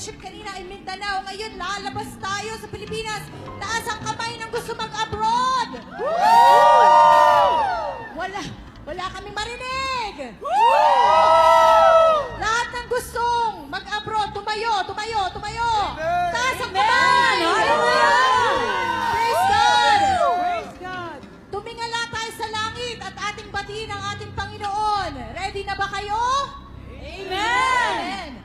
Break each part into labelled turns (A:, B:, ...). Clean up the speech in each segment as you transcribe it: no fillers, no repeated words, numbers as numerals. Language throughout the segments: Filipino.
A: nag-worship kanina ay Mindanao. Ngayon, lalabas tayo sa Pilipinas. Taas ang kamay ng gusto mag-abroad. Wala kaming marinig. Lahat ng gustong mag-abroad, tumayo. Taas ang kamay. Praise God. Tumingala tayo sa langit at ating batiin ang ating Panginoon. Ready na ba kayo? Amen!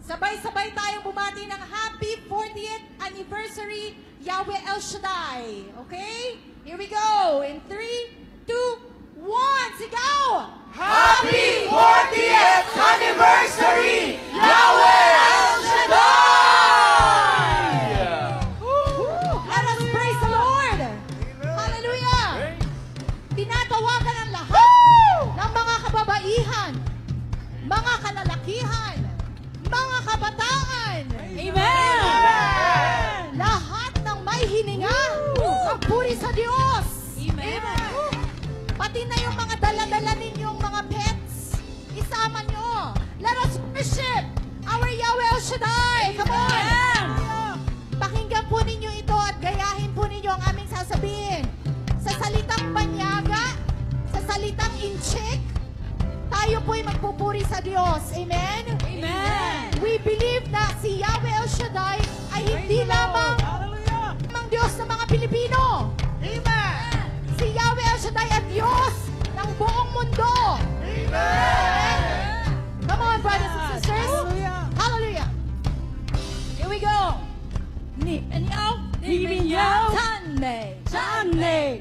A: Sabay-sabay tayong bumati ng happy 40th anniversary Yahweh El Shaddai. Okay? Here we go. In 3, 2, 1, sigaw!
B: Happy 40th anniversary, Yahweh El Shaddai!
A: Let us praise the Lord! Hallelujah! Tinatawagan ang lahat ng mga kababaihan, mga kalalakihan, mga kabataan. Amen! Lahat ng may hininga, magpuri sa Diyos. Amen! Pati na yung mga dala-dala ninyong mga pets, isama nyo. Let us worship our Yahweh El Shaddai. Come on! Pakinggan po ninyo ito at gayahin po ninyo ang aming sasabihin. Sa salitang banyaga, sa salitang inchik, tayo po'y magpupuri sa Diyos. Amen? Amen! We believe na si Yahweh El Shaddai ay hindi lamang Diyos ng mga Pilipino. Amen! Si Yahweh El Shaddai ay Diyos ng buong mundo. Amen! Come on, brothers and sisters. Hallelujah! Here we go. Ni men yao, tan mei,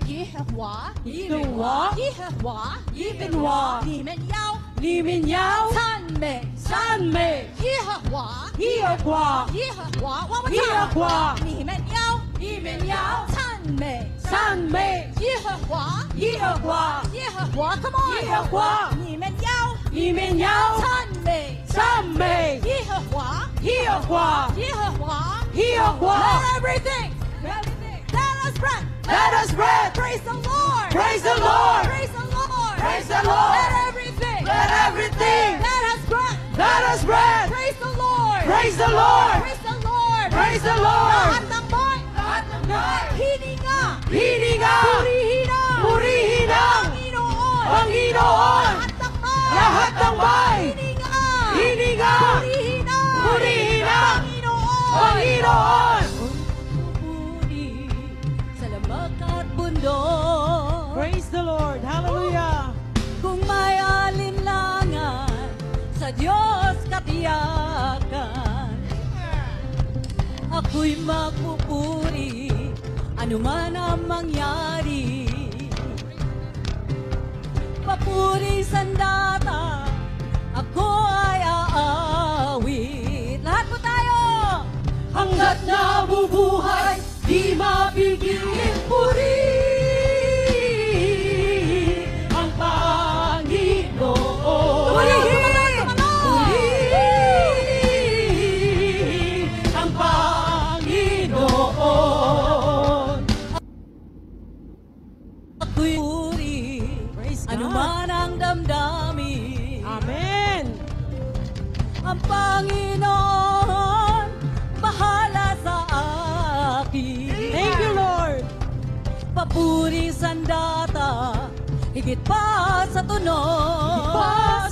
A: 耶和华，耶和华，耶和华，你们要赞美，耶和华，耶和华，one more time，你们要赞美，耶和华，come on，你们要赞美，耶和华，Let everything, let us pray. Praise the Lord.
B: Praise the Lord.
A: Praise the Lord.
B: Praise the Lord.
A: Let everything,
B: Let everything,
A: let us pray.
B: let us breath.
A: Praise the Lord.
B: Praise the Lord.
A: Praise the Lord.
B: Praise the Lord.
A: Lahat ng may, hininga,
B: Hininga, purihin ang
A: Panginoon.
B: Panginoon.
A: Lahat ng may,
B: Hininga, purihin ang Panginoon.
C: Salamat at bundok.
D: Praise the Lord. Hallelujah.
C: Kung may alinlangan, sa Diyos katiyakan. Ako'y magpupuri, anuman ang mangyari. Papuri sandata, ako ay aawit. Lahat po tayo!
B: Hanggat nabubuhay, di mapigil purihin ang Panginoon.
C: Purihin!
B: Purihin ang Panginoon.
C: Ako'y puri,
D: Praise God.
C: anuman ang damdamin.
D: Amen.
C: Ang Panginoon, bahala sa akin.
D: Thank you, Lord.
C: Papuri sandata, higit pa sa tunog.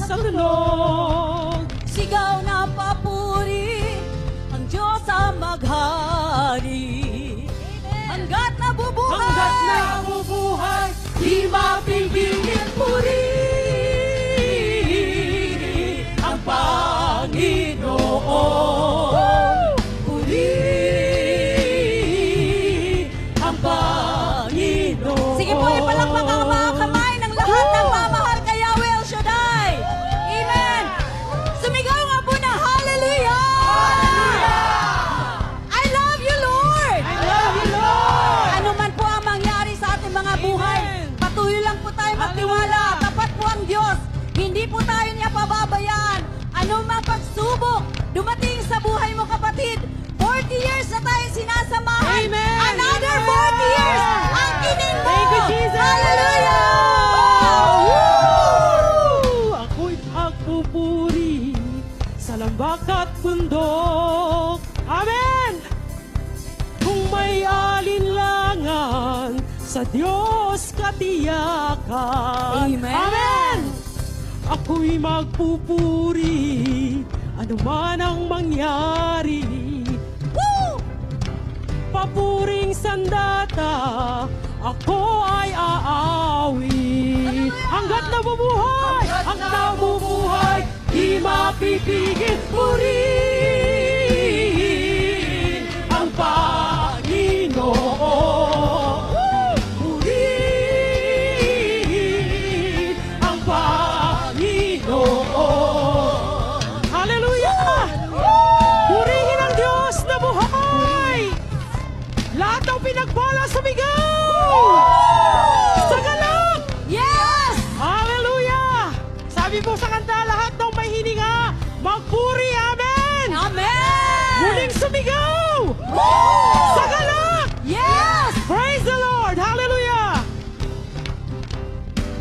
D: Sa tunog.
C: Sigaw na papuri, ang Diyos ang maghari. Hanggat nabubuhay,
B: Hanggat nabubuhay, di mapigil purihin ang Panginoon. Purihin ang Panginoon.
C: sige po, ipalakpak ang mga kamay ng lahat ng mamahal kay Yahweh El Shaddai. Amen. Sumigaw nga po na hallelujah! I love you, Lord!
B: I love you, Lord.
C: Ano man po ang mangyari sa ating mga buhay, patuloy lang po tayo magtiwala. Tapat po ang Diyos. Hindi po tayo niya pababayaan. Ano mang pagsubok dumating sa buhay mo, kapatid, 40 years na tayo sinasamahan.
D: Amen.
C: Another 40 years ang kinin mo.
D: Thank you, Jesus.
C: Hallelujah!
D: Ako'y magpupuri sa lambak at bundok. Amen! Kung may alinlangan, sa Diyos katiyakan.
C: Amen!
D: Amen! Ako'y magpupuri, ano man ang mangyari.
C: Woo!
D: Papuring sandata, ako ay aawi. Hanggat nabubuhay, ang nabubuhay, di mapipigil. Purihin ang Panginoon. Purihin ang Panginoon. Hallelujah! Purihin ang Diyos na buhay! Lahat ng pinagpala sumigaw! Sa galak!
C: Yes!
D: Hallelujah! Sabi po sa kanta, lahat ng may hininga, magpuri, amen!
C: Amen!
D: Muling sumigaw! Sa galak!
C: Yes!
D: Praise the Lord! Hallelujah!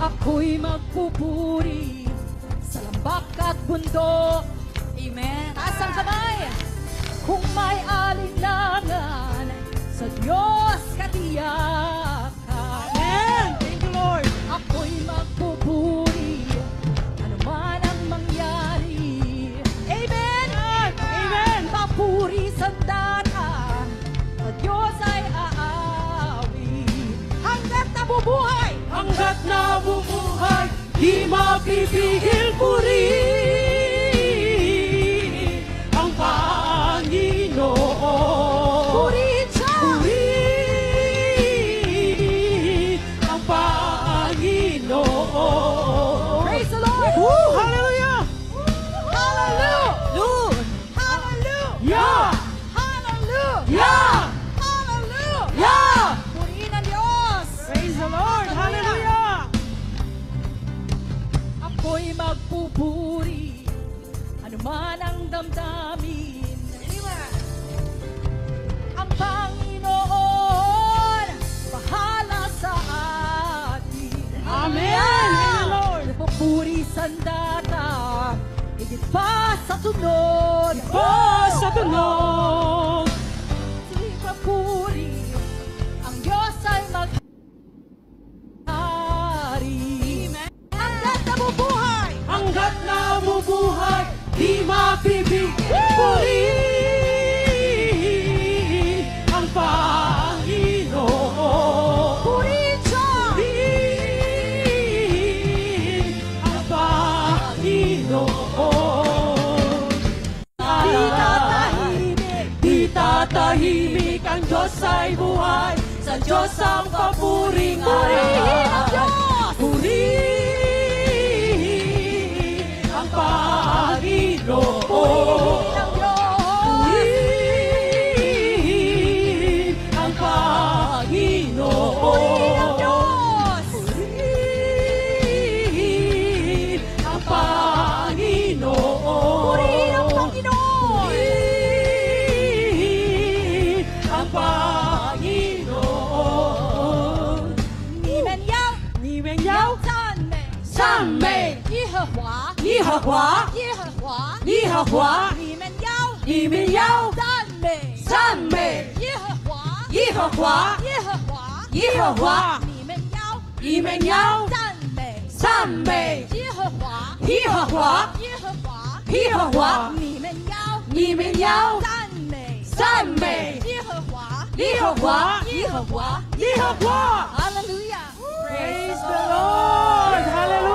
C: Ako'y magpupuri sa lambak at bundok. Amen. Taas ang kamay. Kung may alinlangan, sa Diyos katiyakan.
D: Amen! Thank you, Lord!
C: Ako'y magpupuri, ano man ang mangyari. Amen!
D: Amen!
C: Papuri sandata, sa Diyos ay aawi. Hanggat nabubuhay,
D: Hanggat nabubuhay, di mapipigil purihin ang Panginoon.
C: purihin siya.
D: Purihin ang Panginoon.
C: Praise the Lord!
D: Woo! Hallelujah!
C: Hallelujah!
D: Yeah!
C: Hallelujah!
D: Yeah!
C: Hallelujah!
D: Yeah!
C: Purihin ang Diyos!
D: Praise the Lord! Hallelujah!
C: Ako'y magpupuri, ano man ang damdamin. Ang Panginoon, bahala sa atin.
D: Amen, Lord.
C: Pupuri sandata, higit pa sa tunod.
D: Pa sa tunog!
C: Tuloy papuri, ang Diyos ay mag-ari. Hanggat nabubuhay,
D: Hanggat nabubuhay, di mapipigil purihin ang Panginoon.
C: purihin siya.
D: Purihin ang Panginoon. Di tatahimik ang Diyos ay buhay, sa Diyos ang papuring
C: Purihin ang Diyos.
D: Purihin ang Panginoon.
C: Purihin ang Diyos.
D: Purihin ang Panginoon.
C: Purihin ang Diyos.
D: Purihin ang Panginoon.
C: Purihin ang Panginoon.
D: Purihin ang Panginoon.
C: 你们要
D: 你们要
C: 赞美
D: 赞美
C: 耶和华，
D: 耶和华，
C: 耶和华，
D: 耶和华，
C: 你们要
D: 你们要
C: 赞美
D: 赞美
C: 耶和华，
D: 耶和华，
C: 耶和华，
D: 耶和华，
C: 你们要
D: 你们要
C: 赞美
D: 赞美
C: 耶和华，
D: 耶和华，
C: 耶和华，
D: 耶和华，
C: 你们要
D: 你们要
C: 赞美
D: 赞美
C: 耶和华，
D: 耶和华，
C: 耶和华，
D: 耶和华。
C: Hallelujah!
D: Praise the Lord! Hallelujah!